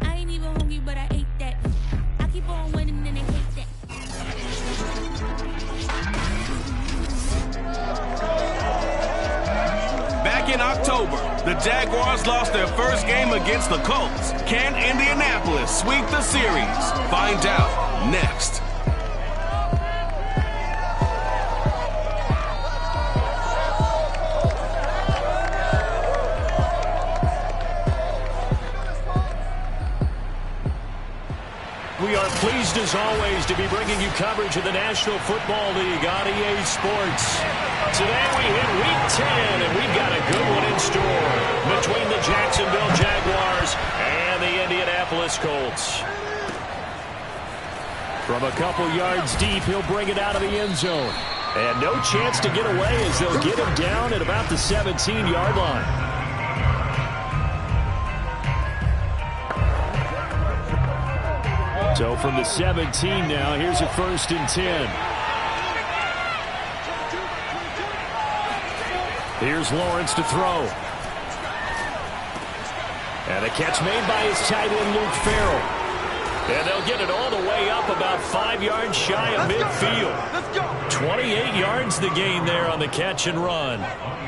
I ain't even hungry, but I ate that. I keep on winning and they hate that. Back in October, the Jaguars lost their first game against the Colts. Can Indianapolis sweep the series? Find out next. We are pleased, as always, to be bringing you coverage of the National Football League on EA Sports. Today we hit Week 10, and we've got a good one in store between the Jacksonville Jaguars and the Indianapolis Colts. From a couple yards deep, he'll bring it out of the end zone. And no chance to get away as they'll get him down at about the 17-yard line. So from the 17 now, here's a 1st and 10. Here's Lawrence to throw. And a catch made by his tight end, Luke Farrell. And they'll get it all the way up about 5 yards shy of midfield. 28 yards the gain there on the catch and run.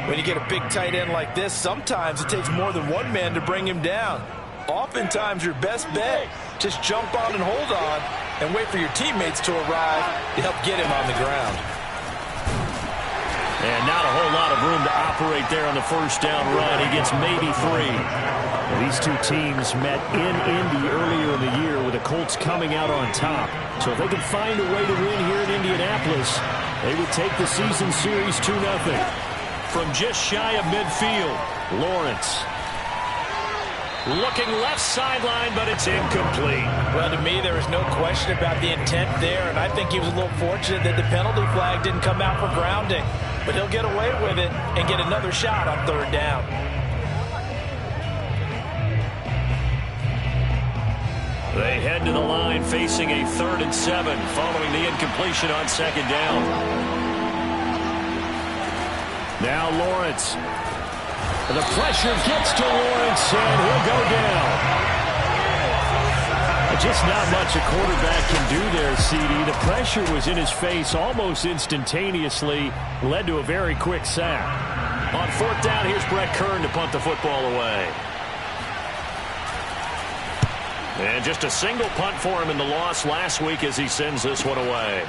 When you get a big tight end like this, sometimes it takes more than one man to bring him down. Oftentimes, your best bet, just jump on and hold on and wait for your teammates to arrive to help get him on the ground. And not a whole lot of room to operate there on the first down run. He gets maybe 3. Well, these two teams met in Indy earlier in the year with the Colts coming out on top. So if they can find a way to win here in Indianapolis, they would take the season series 2-0. From just shy of midfield, Lawrence. Looking left sideline, but it's incomplete. Well, to me, there was no question about the intent there, and I think he was a little fortunate that the penalty flag didn't come out for grounding. But he'll get away with it and get another shot on 3rd down. They head to the line facing a 3rd and 7 following the incompletion on 2nd down. Now Lawrence. The pressure gets to Lawrence, and he'll go down. Just not much a quarterback can do there, CD. The pressure was in his face almost instantaneously, led to a very quick sack. On 4th down, here's Brett Kern to punt the football away. And just a single punt for him in the loss last week as he sends this one away.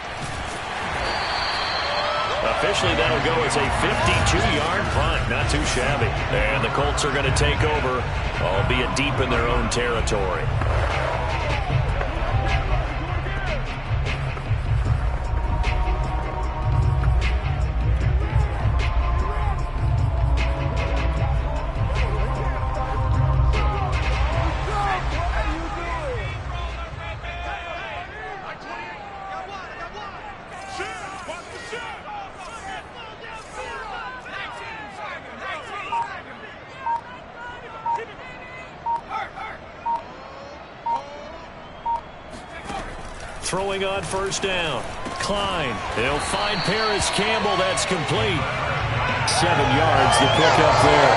Officially, that'll go as a 52-yard punt. Not too shabby. And the Colts are going to take over, albeit deep in their own territory. Throwing on 1st down. Klein. He'll find Paris Campbell. That's complete. 7 yards to pick up there.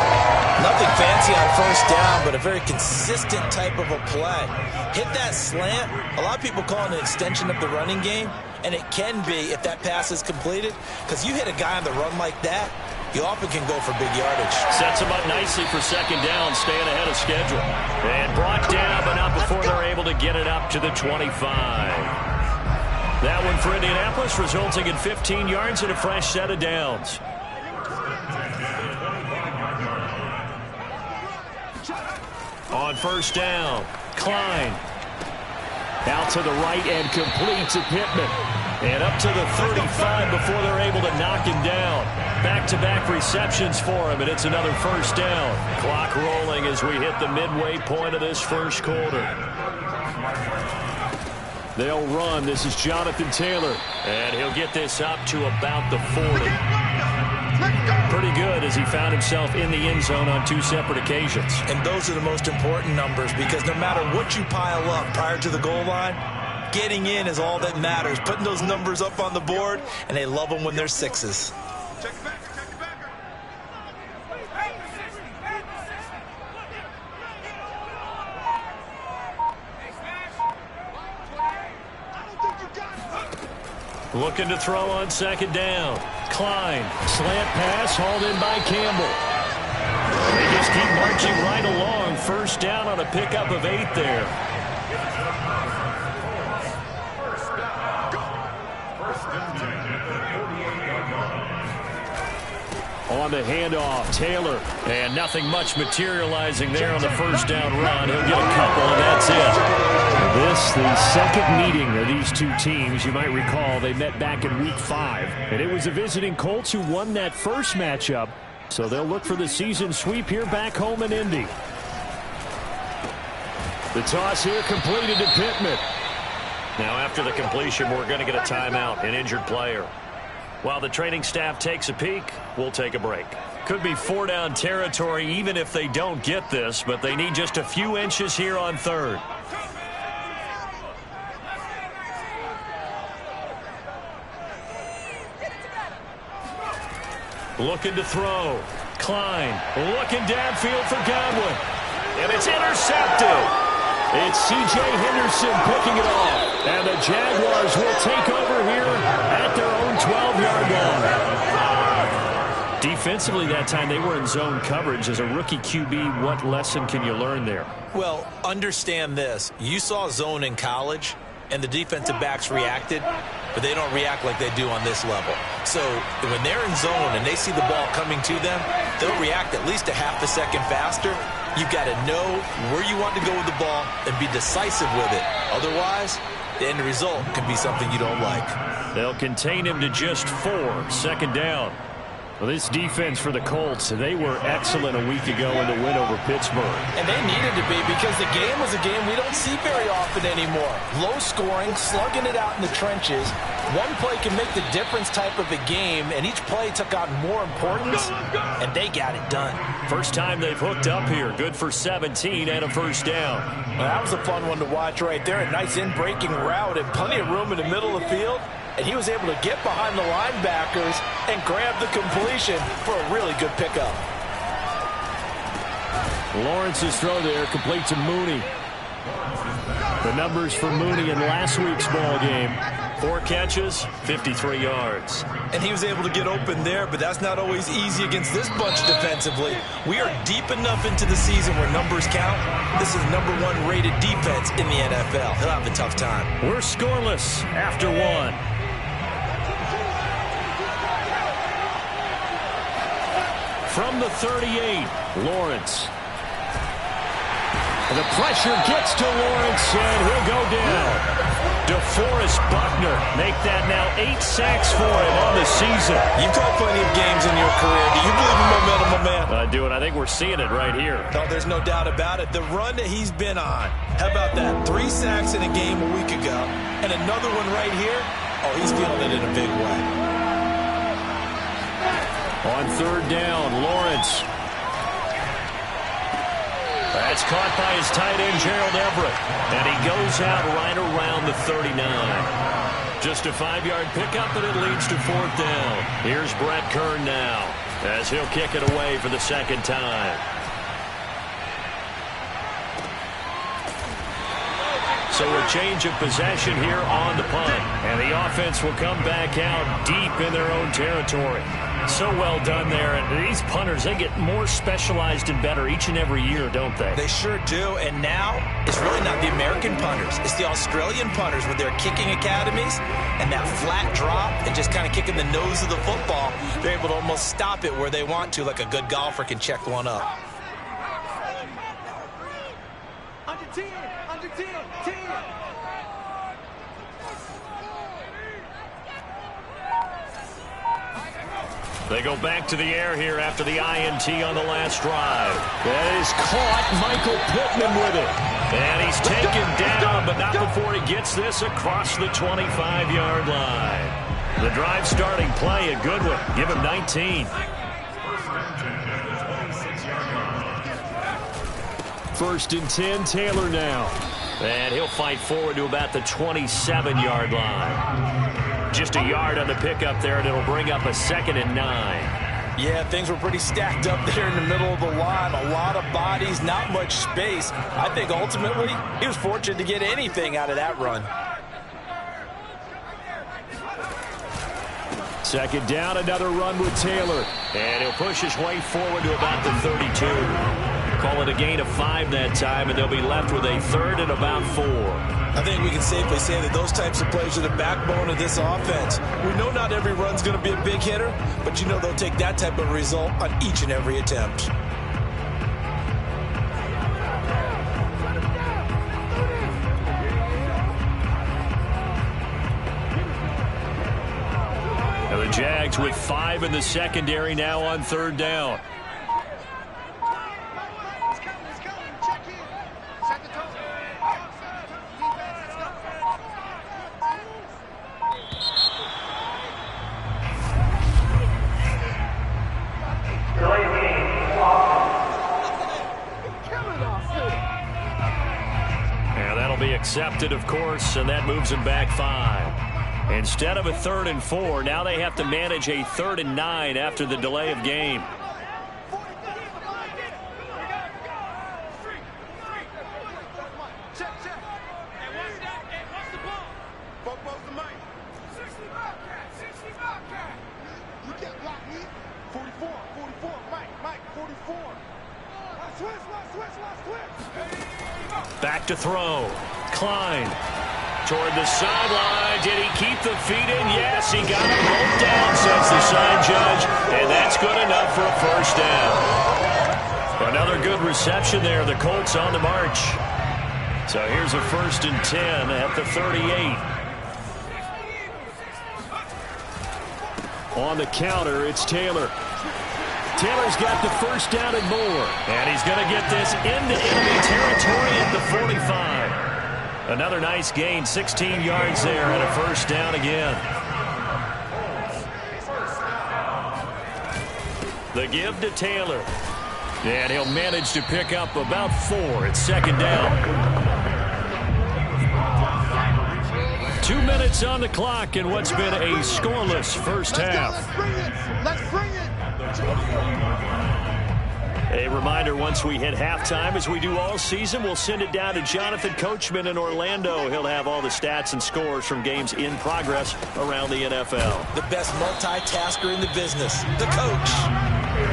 Nothing fancy on 1st down, but a very consistent type of a play. Hit that slant. A lot of people call it an extension of the running game, and it can be if that pass is completed, because you hit a guy on the run like that, you often can go for big yardage. Sets him up nicely for 2nd down, staying ahead of schedule. And brought down, but not before they're able to get it up to the 25. That one for Indianapolis, resulting in 15 yards and a fresh set of downs. On 1st down, Klein. Out to the right and complete to Pittman. And up to the 35 before they're able to knock him down. Back-to-back receptions for him, and it's another 1st down. Clock rolling as we hit the midway point of this 1st quarter. They'll run. This is Jonathan Taylor. And he'll get this up to about the 40. Pretty good as he found himself in the end zone on 2 separate occasions. And those are the most important numbers, because no matter what you pile up prior to the goal line, getting in is all that matters. Putting those numbers up on the board, and they love them when they're 6s. Looking to throw on second down. Klein, slant pass, hauled in by Campbell. They just keep marching right along. First down on a pickup of 8 there. On the handoff, Taylor. And nothing much materializing there on the first down run. He'll get a couple, and that's it. This, the second meeting of these two teams. You might recall they met back in Week 5. And it was the visiting Colts who won that first matchup. So they'll look for the season sweep here back home in Indy. The toss here completed to Pittman. Now after the completion, we're going to get a timeout, an injured player. While the training staff takes a peek, we'll take a break. Could be 4-down territory even if they don't get this, but they need just a few inches here on third. Looking to throw. Klein looking downfield for Godwin. And it's intercepted. It's C.J. Henderson picking it off. And the Jaguars will take over here at their own 12-yard line. Defensively that time, they were in zone coverage. As a rookie QB, what lesson can you learn there? Well, understand this. You saw zone in college, and the defensive backs reacted, but they don't react like they do on this level. So when they're in zone and they see the ball coming to them, they'll react at least a half a second faster. You've got to know where you want to go with the ball and be decisive with it. Otherwise, the end result can be something you don't like. They'll contain him to just 4. Second down. Well, this defense for the Colts, they were excellent a week ago in the win over Pittsburgh. And they needed to be, because the game was a game we don't see very often anymore. Low scoring, slugging it out in the trenches. One play can make the difference type of a game, and each play took on more importance, and they got it done. First time they've hooked up here. Good for 17 and a first down. Well, that was a fun one to watch right there. A nice in-breaking route and plenty of room in the middle of the field. And he was able to get behind the linebackers and grab the completion for a really good pickup. Lawrence's throw there, complete to Mooney. The numbers for Mooney in last week's ball game. 4 catches, 53 yards. And he was able to get open there, but that's not always easy against this bunch defensively. We are deep enough into the season where numbers count. This is #1 rated defense in the NFL. He'll have a tough time. We're scoreless after 1. From the 38, Lawrence. And the pressure gets to Lawrence, and he'll go down. DeForest Buckner make that now 8 sacks for him on the season. You've caught plenty of games in your career. Do you believe in momentum, my man? I do, and I think we're seeing it right here. No, there's no doubt about it. The run that he's been on. How about that? 3 sacks in a game a week ago, and another one right here. Oh, he's feeling it in a big way. On third down, Lawrence. That's caught by his tight end, Gerald Everett. And he goes out right around the 39. Just a 5-yard pickup, and it leads to 4th down. Here's Brett Kern now, as he'll kick it away for the second time. So a change of possession here on the punt. And the offense will come back out deep in their own territory. So well done there. And these punters, they get more specialized and better each and every year, don't they? They sure do. And now it's really not the American punters. It's the Australian punters with their kicking academies and that flat drop and just kind of kicking the nose of the football. They're able to almost stop it where they want to, like a good golfer can check one up. Under 10, under 10, 10. They go back to the air here after the INT on the last drive. That is caught. Michael Pittman with it. And he's taken down, but not before he gets this across the 25-yard line. The drive starting play, a good one. Give him 19. First and 10, Taylor now. And he'll fight forward to about the 27-yard line. Just a yard on the pickup there, and it'll bring up a 2nd and 9. Yeah, things were pretty stacked up there in the middle of the line. A lot of bodies, not much space. I think ultimately he was fortunate to get anything out of that run. Second down, another run with Taylor. And he'll push his way forward to about the 32. Call it a gain of 5 that time, and they'll be left with a 3rd and about 4. I think we can safely say that those types of plays are the backbone of this offense. We know not every run's going to be a big hitter, but you know they'll take that type of result on each and every attempt. Now the Jags with 5 in the secondary now on 3rd down. Accepted, of course, and that moves them back 5. Instead of a 3rd and 4, now they have to manage a 3rd and 9 after the delay of game. Back to throw. Klein toward the sideline. Did he keep the feet in? Yes, he got him both down, says the sign judge, and that's good enough for a 1st down. Another good reception there. The Colts on the march. So here's a 1st and 10 at the 38. On the counter, it's Taylor. Taylor's got the 1st down and more. And he's going to get this into enemy territory at the 45. Another nice gain, 16 yards there, and a 1st down again. The give to Taylor. And he'll manage to pick up about 4 at 2nd down. 2 minutes on the clock in what's been a scoreless first half. Let's bring it. A reminder, once we hit halftime, as we do all season, we'll send it down to Jonathan Coachman in Orlando. He'll have all the stats and scores from games in progress around the NFL. The best multitasker in the business, the coach.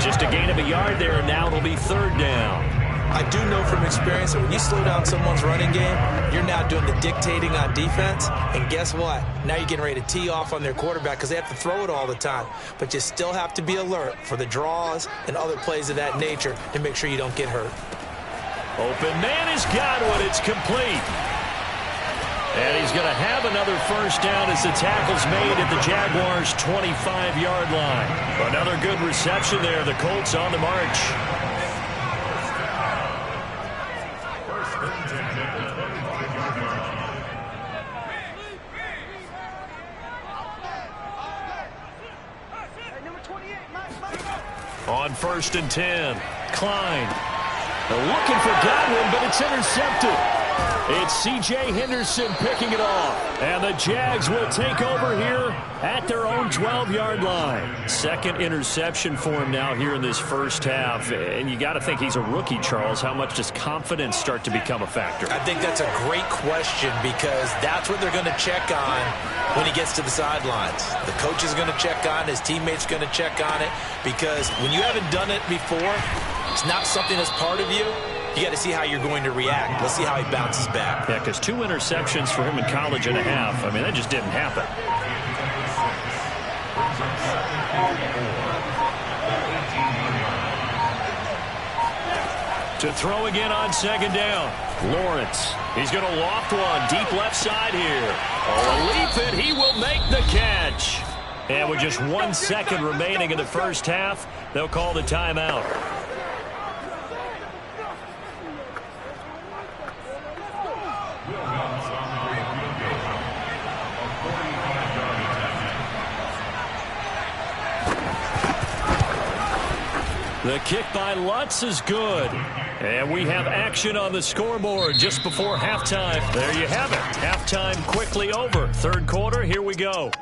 Just a gain of a yard there, and now it'll be 3rd down. I do know from experience that when you slow down someone's running game, you're now doing the dictating on defense. And guess what? Now you're getting ready to tee off on their quarterback because they have to throw it all the time. But you still have to be alert for the draws and other plays of that nature to make sure you don't get hurt. Open man has got one. It's complete. And he's going to have another 1st down as the tackle's made at the Jaguars' 25-yard line. Another good reception there. The Colts on the march. On 1st and 10, Klein. They're looking for Godwin, but it's intercepted. It's C.J. Henderson picking it off. And the Jags will take over here at their own 12-yard line. 2nd interception for him now here in this first half. And you got to think he's a rookie, Charles. How much does confidence start to become a factor? I think that's a great question because that's what they're going to check on when he gets to the sidelines. The coach is going to check on it. His teammates going to check on it because when you haven't done it before, it's not something that's part of you. You got to see how you're going to react. Let's see how he bounces back. Yeah, because 2 interceptions for him in college and a half. I mean, that just didn't happen. To throw again on 2nd down. Lawrence. He's going to loft one deep left side here. Oh, a leap, and he will make the catch. And with just 1 second remaining in the first half, they'll call the timeout. The kick by Lutz is good. And we have action on the scoreboard just before halftime. There you have it. Halftime quickly over. 3rd quarter, here we go.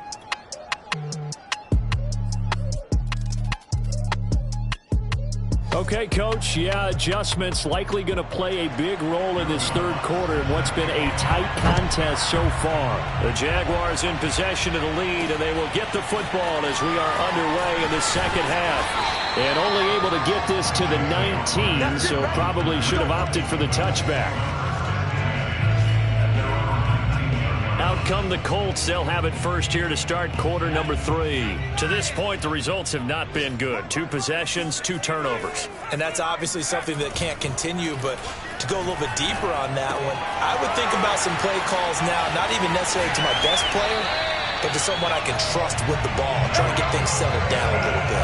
Okay, Coach, yeah, adjustments likely going to play a big role in this third quarter in what's been a tight contest so far. The Jaguars in possession of the lead, and they will get the football as we are underway in the second half. And only able to get this to the 19, so probably should have opted for the touchback. Out come the Colts. They'll have it first here to start quarter number 3. To this point, the results have not been good. 2 possessions, 2 turnovers. And that's obviously something that can't continue, but to go a little bit deeper on that one, I would think about some play calls now, not even necessarily to my best player, but to someone I can trust with the ball, try to get things settled down a little bit.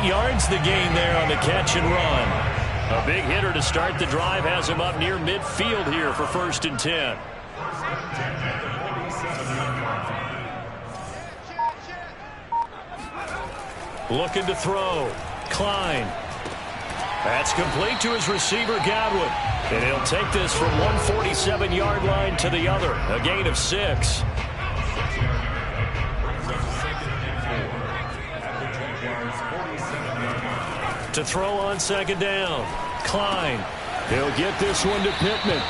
28 yards the gain there on the catch and run. A big hitter to start the drive has him up near midfield here for 1st and 10. Looking to throw. Klein. That's complete to his receiver, Godwin. And he'll take this from 147-yard line to the other. A gain of 6. To throw on 2nd down. Klein. He'll get this one to Pittman.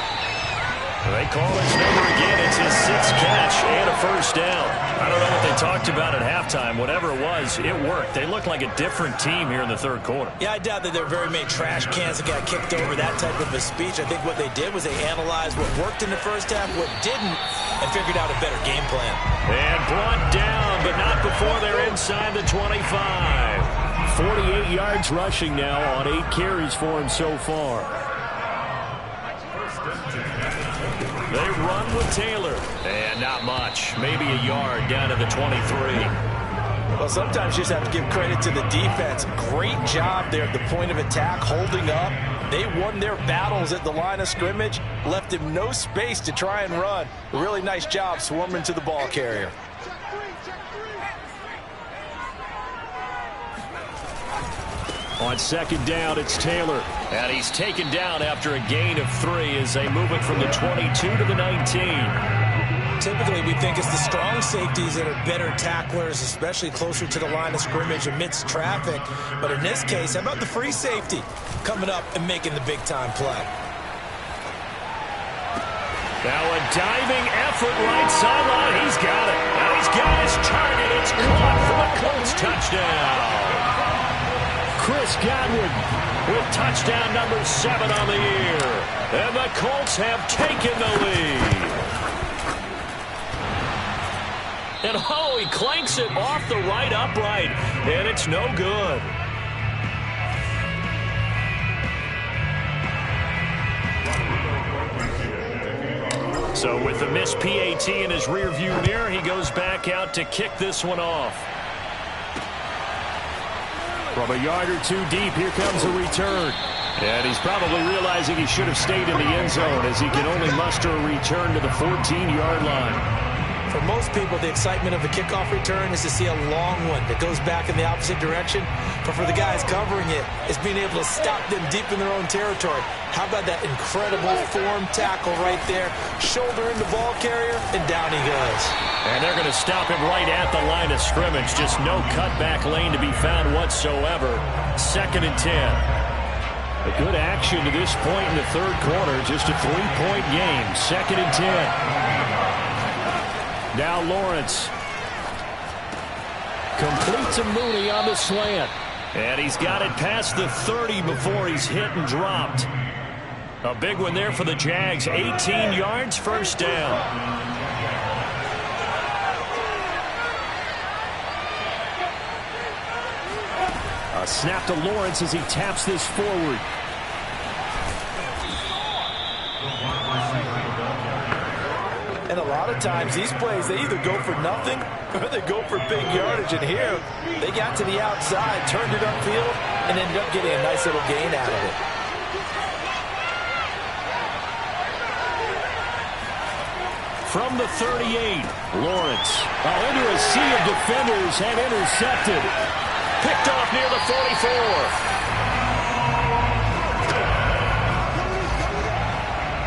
They call his number again. It's his 6th catch and a 1st down. I don't know what they talked about at halftime. Whatever it was, it worked. They look like a different team here in the third quarter. Yeah, I doubt that there were very many trash cans that got kicked over, that type of a speech. I think what they did was they analyzed what worked in the first half, what didn't, and figured out a better game plan. And brought down, but not before they're inside the 25. 48 yards rushing now on 8 carries for him so far. They run with Taylor. And not much. Maybe a yard down to the 23. Well, sometimes you just have to give credit to the defense. Great job there at the point of attack, holding up. They won their battles at the line of scrimmage, left him no space to try and run. A really nice job swarming to the ball carrier. On 2nd down, it's Taylor. And he's taken down after a gain of 3 as they move it from the 22 to the 19. Typically, we think it's the strong safeties that are better tacklers, especially closer to the line of scrimmage amidst traffic. But in this case, how about the free safety coming up and making the big-time play? Now a diving effort right sideline. He's got it. Now he's got his target. It's caught for the Colts touchdown. Chris Godwin with touchdown number 7 on the year. And the Colts have taken the lead. And oh, he clanks it off the right upright. And it's no good. So with the missed PAT in his rearview mirror, he goes back out to kick this one off. From a yard or 2 deep, here comes a return. And he's probably realizing he should have stayed in the end zone as he can only muster a return to the 14-yard line. For most people, the excitement of a kickoff return is to see a long one that goes back in the opposite direction. But for the guys covering it, it's being able to stop them deep in their own territory. How about that incredible form tackle right there? Shoulder in the ball carrier, and down he goes. And they're going to stop him right at the line of scrimmage. Just no cutback lane to be found whatsoever. 2nd and 10. A good action to this point in the third quarter. Just a 3-point game. 2nd and 10. Now Lawrence. Complete to Mooney on the slant. And he's got it past the 30 before he's hit and dropped. A big one there for the Jags. 18 yards, 1st down. A snap to Lawrence as he taps this forward. And a lot of times, these plays, they either go for nothing or they go for big yardage. And here, they got to the outside, turned it upfield, and ended up getting a nice little gain out of it. From the 38, Lawrence. Into a sea of defenders and intercepted. Picked off near the 44.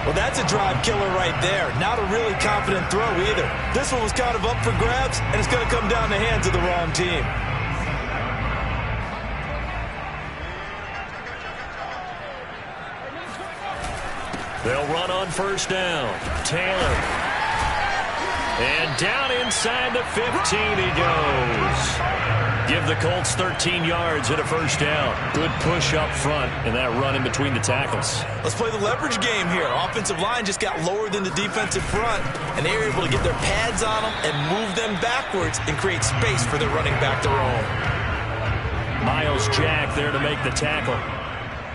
Well, that's a drive killer right there. Not a really confident throw either. This one was kind of up for grabs, and it's going to come down the hands of the wrong team. They'll run on first down. Taylor. And down inside the 15 he goes. Give the Colts 13 yards and a first down. Good push up front and that run in between the tackles. Let's play the leverage game here. Offensive line just got lower than the defensive front, and they were able to get their pads on them and move them backwards and create space for their running back to roam. Miles Jack there to make the tackle.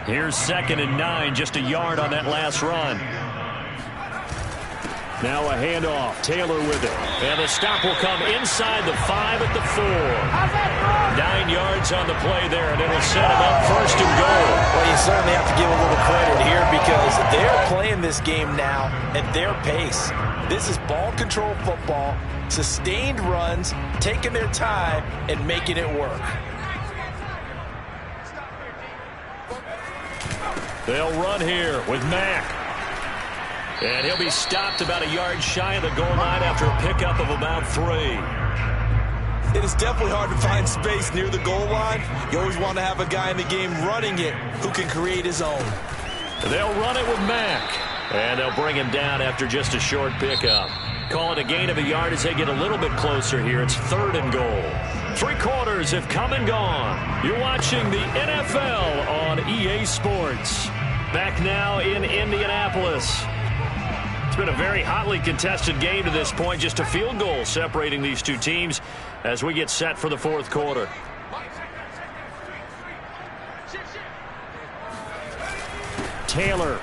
Here's 2nd and 9, just a yard on that last run. Now a handoff. Taylor with it. And the stop will come inside the 5 at the 4. 9 yards on the play there, and it'll set him up 1st and goal. Well, you certainly have to give a little credit here because they're playing this game now at their pace. This is ball control football, sustained runs, taking their time, and making it work. They'll run here with Mack. And he'll be stopped about a yard shy of the goal line after a pickup of about 3. It is definitely hard to find space near the goal line. You always want to have a guy in the game running it who can create his own. They'll run it with Mack. And they'll bring him down after just a short pickup. Call it a gain of a yard as they get a little bit closer here. It's 3rd and goal. 3 quarters have come and gone. You're watching the NFL on EA Sports. Back now in Indianapolis. It's been a very hotly contested game to this point. Just a field goal separating these two teams as we get set for the 4th quarter. Taylor.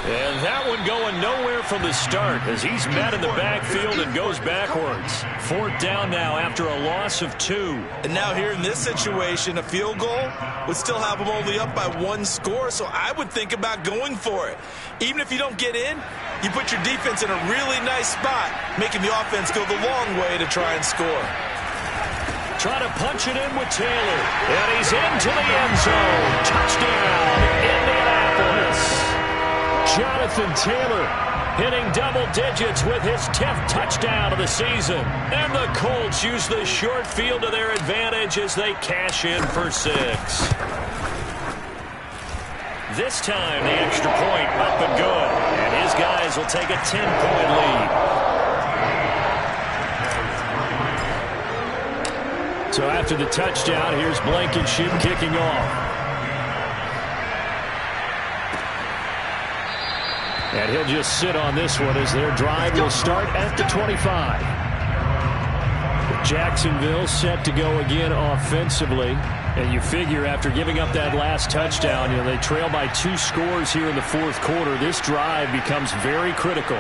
And that one going nowhere from the start as he's met in the backfield and goes backwards. 4th down now after a loss of 2. And now here in this situation, a field goal would still have them only up by 1 score, so I would think about going for it. Even if you don't get in, you put your defense in a really nice spot, making the offense go the long way to try and score. Trying to punch it in with Taylor. And he's into the end zone. Touchdown, Indianapolis. Jonathan Taylor hitting double digits with his 10th touchdown of the season. And the Colts use the short field to their advantage as they cash in for 6. This time, the extra point up and good. And his guys will take a 10-point lead. So after the touchdown, here's Blankenship kicking off. And he'll just sit on this one as their drive will start at the 25. Jacksonville set to go again offensively. And you figure after giving up that last touchdown, you know, they trail by 2 scores here in the 4th quarter. This drive becomes very critical.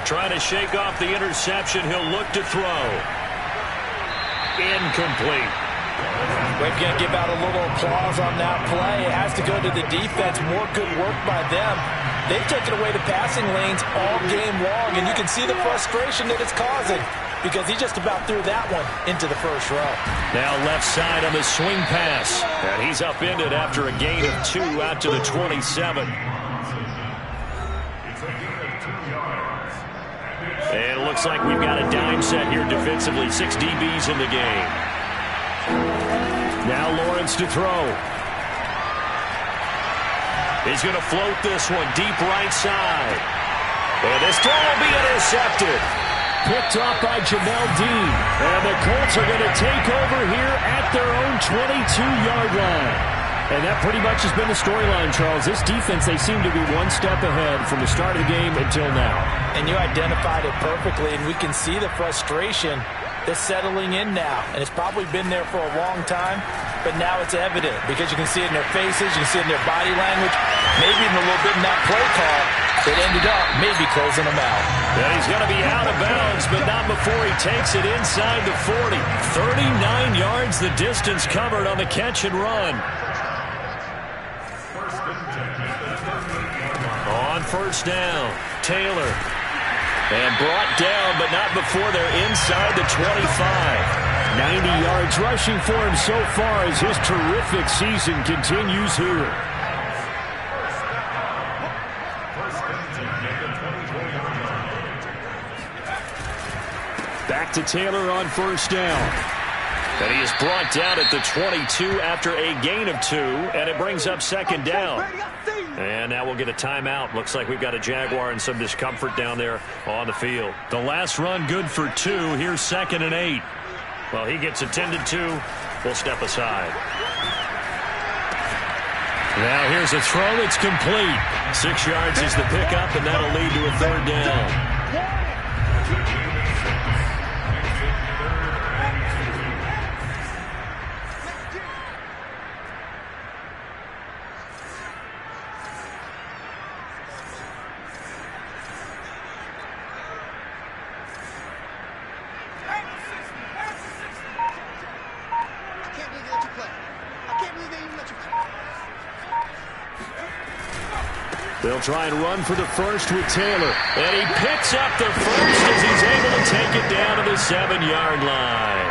Trying to shake off the interception. He'll look to throw. Incomplete. We're going to give out a little applause on that play. It has to go to the defense. More good work by them. They've taken away the passing lanes all game long, and you can see the frustration that it's causing because he just about threw that one into the first row. Now left side on the swing pass. And he's upended after a gain of 2 out to the 27. And it looks like we've got a dime set here defensively. 6 DBs in the game. Now Lawrence to throw. He's going to float this one deep right side. And this throw will be intercepted. Picked off by Jamel Dean. And the Colts are going to take over here at their own 22-yard line. And that pretty much has been the storyline, Charles. This defense, they seem to be one step ahead from the start of the game until now. And you identified it perfectly, and we can see the frustration that's settling in now. And it's probably been there for a long time, but now it's evident because you can see it in their faces, you can see it in their body language, maybe even a little bit in that play call that ended up maybe closing them out. And he's going to be out of bounds, but not before he takes it inside the 40. 39 yards the distance covered on the catch and run. On first down, Taylor. And brought down, but not before they're inside the 25. 90 yards rushing for him so far as his terrific season continues here. Back to Taylor on first down. And he is brought down at the 22 after a gain of 2, and it brings up second down. And now we'll get a timeout. Looks like we've got a Jaguar in some discomfort down there on the field. The last run good for 2. Here's 2nd and 8. Well, he gets attended to. We'll step aside. Now here's a throw that's complete. 6 yards is the pickup, and that'll lead to a 3rd down. They'll try and run for the first with Taylor. And he picks up the first as he's able to take it down to the 7-yard line.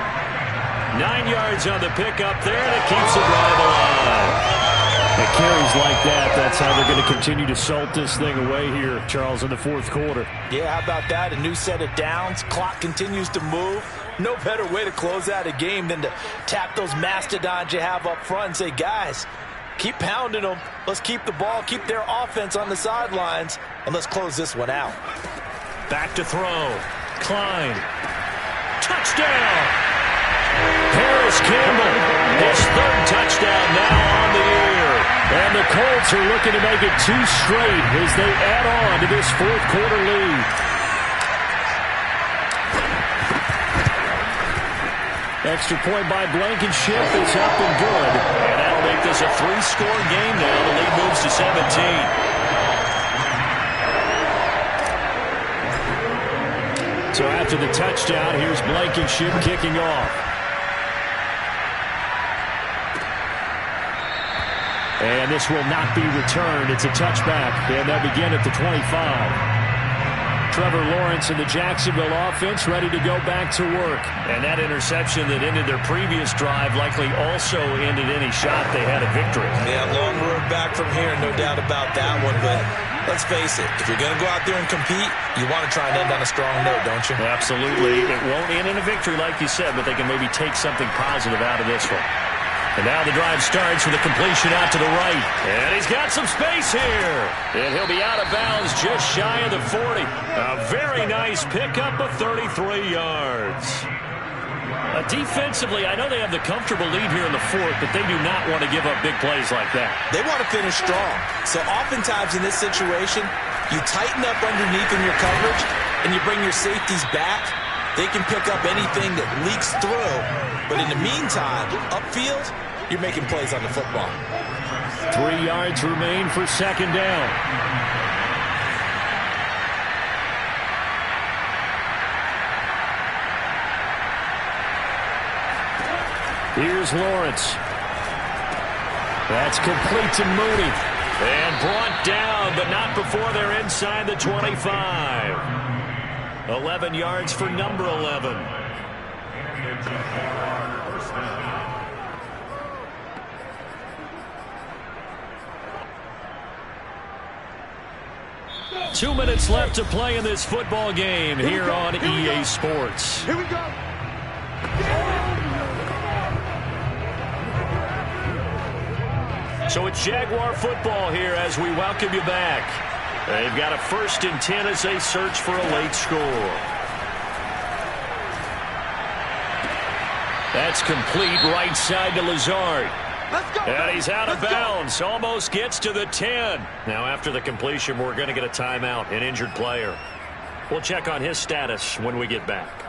9 yards on the pickup there, and it keeps the drive alive. It carries like that. That's how they're going to continue to salt this thing away here, Charles, in the 4th quarter. Yeah, how about that? A new set of downs. Clock continues to move. No better way to close out a game than to tap those mastodons you have up front and say, guys, keep pounding them. Let's keep the ball, keep their offense on the sidelines, and let's close this one out. Back to throw. Klein. Touchdown! Paris Campbell, his 3rd touchdown now on the year. And the Colts are looking to make it 2 straight as they add on to this 4th quarter lead. Extra point by Blankenship is up and good. And that'll make this a 3-score game now. The lead moves to 17. So after the touchdown, here's Blankenship kicking off. And this will not be returned. It's a touchback, and they'll begin at the 25. Trevor Lawrence and the Jacksonville offense ready to go back to work. And that interception that ended their previous drive likely also ended any shot they had at victory. Yeah, long road back from here, no doubt about that one. But let's face it, if you're going to go out there and compete, you want to try and end on a strong note, don't you? Absolutely. It won't end in a victory like you said, but they can maybe take something positive out of this one. And now the drive starts with a completion out to the right. And he's got some space here. And he'll be out of bounds just shy of the 40. A very nice pickup of 33 yards. Defensively, I know they have the comfortable lead here in the 4th, but they do not want to give up big plays like that. They want to finish strong. So oftentimes in this situation, you tighten up underneath in your coverage, and you bring your safeties back. They can pick up anything that leaks through. But in the meantime, upfield, you're making plays on the football. 3 yards remain for 2nd down. Here's Lawrence. That's complete to Mooney. And brought down, but not before they're inside the 25. 11 yards for number 11. Two minutes left to play in this football game here on EA Sports. Here we go. So it's Jaguar football here as we welcome you back. They've got a 1st and 10 as they search for a late score. That's complete right side to Lazard. Let's go. And he's out of bounds. Almost gets to the 10. Now after the completion, we're going to get a timeout, an injured player. We'll check on his status when we get back.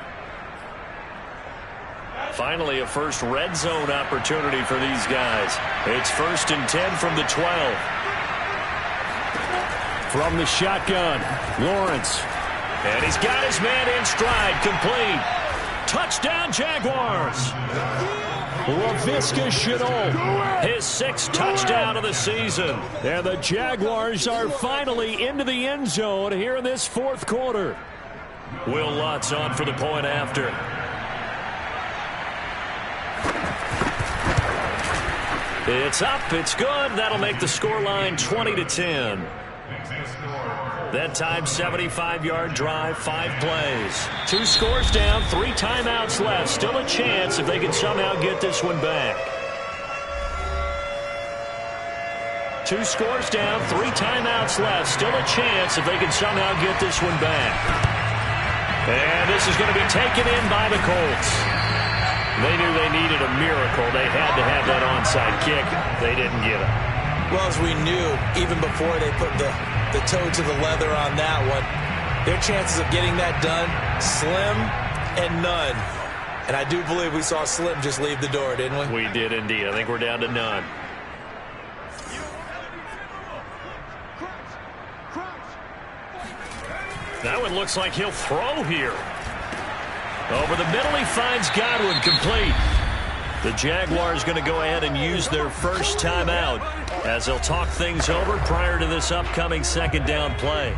Finally, a first red zone opportunity for these guys. It's 1st and 10 from the 12. From the shotgun, Lawrence. And he's got his man in stride, complete. Touchdown, Jaguars. Laviska Shenault, his 6th touchdown of the season. And the Jaguars are finally into the end zone here in this 4th quarter. Will Lutz on for the point after. It's up, it's good. That'll make the scoreline 20-10. That time, 75-yard drive, 5 plays. 2 scores down, 3 timeouts left. Still a chance if they can somehow get this one back. 2 scores down, 3 timeouts left. Still a chance if they can somehow get this one back. And this is going to be taken in by the Colts. They knew they needed a miracle. They had to have that onside kick. They didn't get it. Well, as we knew, even before they put the toe to the leather on that one, their chances of getting that done, slim and none. And I do believe we saw Slim just leave the door, didn't we? We did indeed. I think we're down to none. That one looks like he'll throw here. Over the middle, he finds Godwin, complete. The Jaguars going to go ahead and use their first timeout as they'll talk things over prior to this upcoming second down play.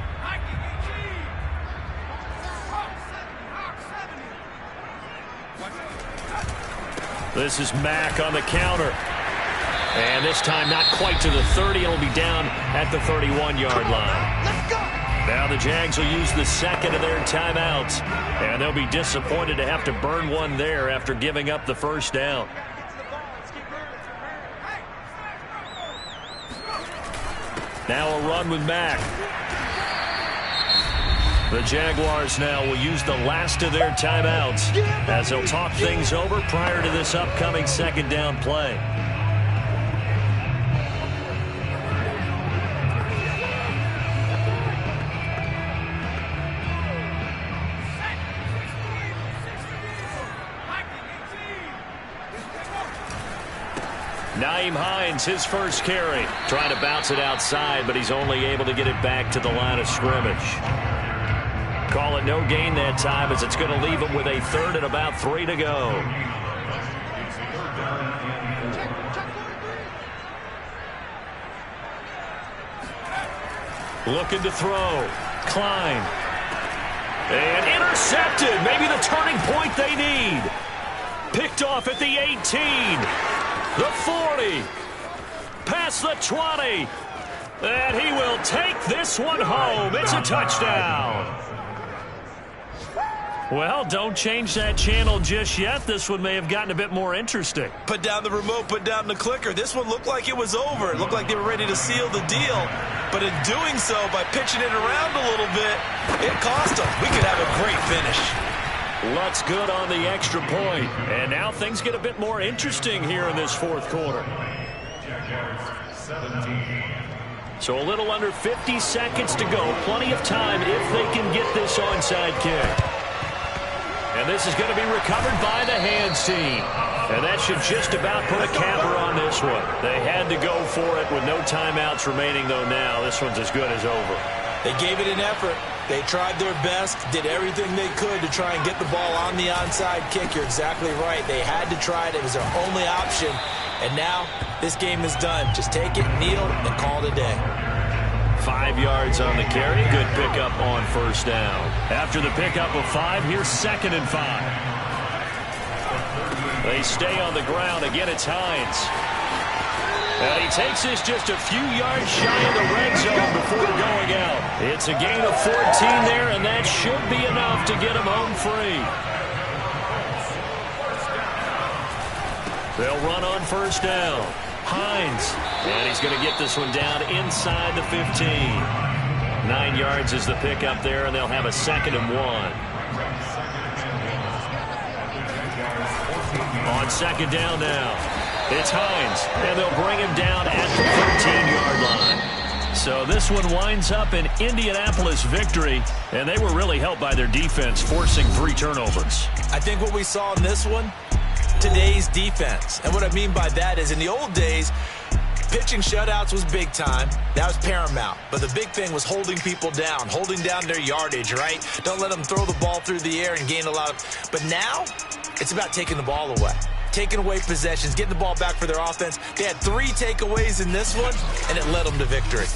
This is Mack on the counter. And this time not quite to the 30. It'll be down at the 31-yard line. Let's go. Now the Jags will use the second of their timeouts. And they'll be disappointed to have to burn one there after giving up the first down. Now a run with Mack. The Jaguars now will use the last of their timeouts as they'll talk things over prior to this upcoming second down play. Nyheim Hines, his first carry. Trying to bounce it outside, but he's only able to get it back to the line of scrimmage. Call it no gain that time as it's going to leave him with a 3rd and about 3 to go. Looking to throw. Klein. And intercepted. Maybe the turning point they need. Picked off at the 18. The 40, past the 20, and he will take this one home. It's a touchdown. Well, don't change that channel just yet. This one may have gotten a bit more interesting. Put down the remote, put down the clicker. This one looked like it was over. It looked like they were ready to seal the deal. But in doing so, by pitching it around a little bit, it cost them. We could have a great finish. Lutz good on the extra point. And now things get a bit more interesting here in this 4th quarter. So a little under 50 seconds to go. Plenty of time if they can get this onside kick. And this is going to be recovered by the hands team. And that should just about put a capper on this one. They had to go for it with no timeouts remaining, though now. This one's as good as over. They gave it an effort. They tried their best, did everything they could to try and get the ball on the onside kick. You're exactly right. They had to try it. It was their only option. And now this game is done. Just take it, kneel, and call it a day. 5 yards on the carry. Good pickup on first down. After the pickup of 5, here's 2nd and 5. They stay on the ground. Again, it's Hines. And he takes this just a few yards shy of the red zone before going out. It's a gain of 14 there, and that should be enough to get him home free. They'll run on first down. Hines. And he's going to get this one down inside the 15. 9 yards is the pickup there, and they'll have a 2nd and 1. On 2nd down now. It's Hines, and they'll bring him down at the 13-yard line. So this one winds up an Indianapolis victory, and they were really helped by their defense, forcing 3 turnovers. I think what we saw in this one, today's defense. And what I mean by that is in the old days, pitching shutouts was big time. That was paramount. But the big thing was holding people down, holding down their yardage, right? Don't let them throw the ball through the air and gain a lot of... But now, it's about taking the ball away. Taking away possessions, getting the ball back for their offense. They had 3 takeaways in this one, and it led them to victory.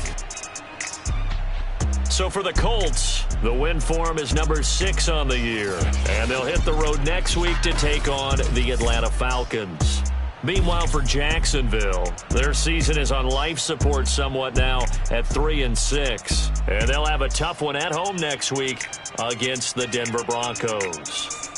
So for the Colts, the win form is number 6 on the year. And they'll hit the road next week to take on the Atlanta Falcons. Meanwhile, for Jacksonville, their season is on life support somewhat now at 3-6. And they'll have a tough one at home next week against the Denver Broncos.